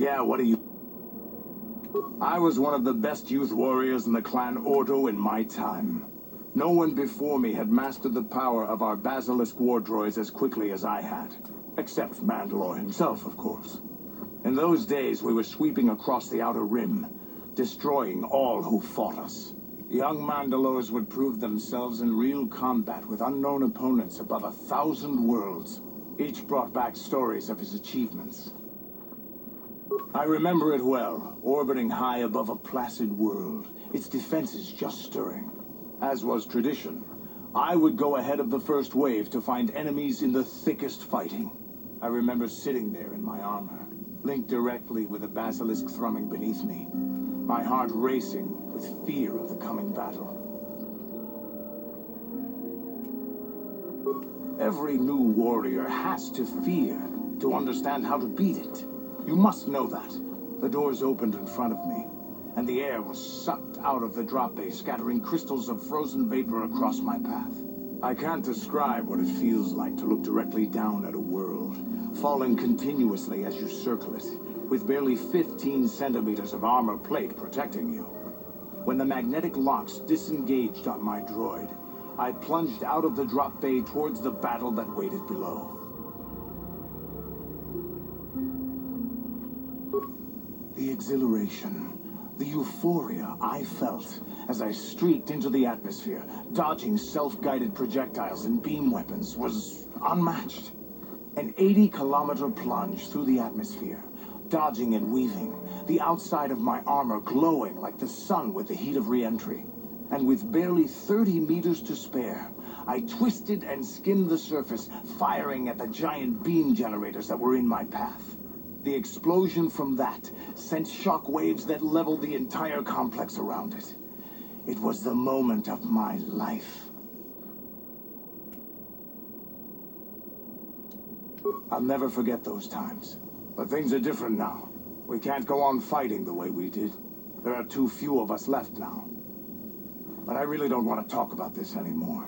Yeah, what do you... I was one of the best youth warriors in the clan Ordo in my time. No one before me had mastered the power of our basilisk war droids as quickly as I had. Except Mandalore himself, of course. In those days, we were sweeping across the Outer Rim, destroying all who fought us. Young Mandalores would prove themselves in real combat with unknown opponents above 1,000 worlds. Each brought back stories of his achievements. I remember it well, orbiting high above a placid world, its defenses just stirring. As was tradition, I would go ahead of the first wave to find enemies in the thickest fighting. I remember sitting there in my armor, linked directly with the basilisk thrumming beneath me, my heart racing with fear of the coming battle. Every new warrior has to fear to understand how to beat it. You must know that. The doors opened in front of me, and the air was sucked out of the drop bay, scattering crystals of frozen vapor across my path. I can't describe what it feels like to look directly down at a world, falling continuously as you circle it, with barely 15 centimeters of armor plate protecting you. When the magnetic locks disengaged on my droid, I plunged out of the drop bay towards the battle that waited below. The exhilaration, the euphoria I felt as I streaked into the atmosphere, dodging self-guided projectiles and beam weapons, was unmatched. An 80-kilometer plunge through the atmosphere, dodging and weaving, the outside of my armor glowing like the sun with the heat of re-entry. And with barely 30 meters to spare, I twisted and skimmed the surface, firing at the giant beam generators that were in my path. The explosion from that sent shock waves that leveled the entire complex around it. It was the moment of my life. I'll never forget those times. But things are different now. We can't go on fighting the way we did. There are too few of us left now. But I really don't want to talk about this anymore.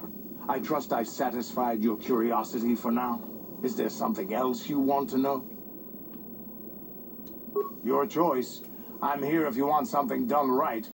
I trust I've satisfied your curiosity for now. Is there something else you want to know? Your choice. I'm here if you want something done right.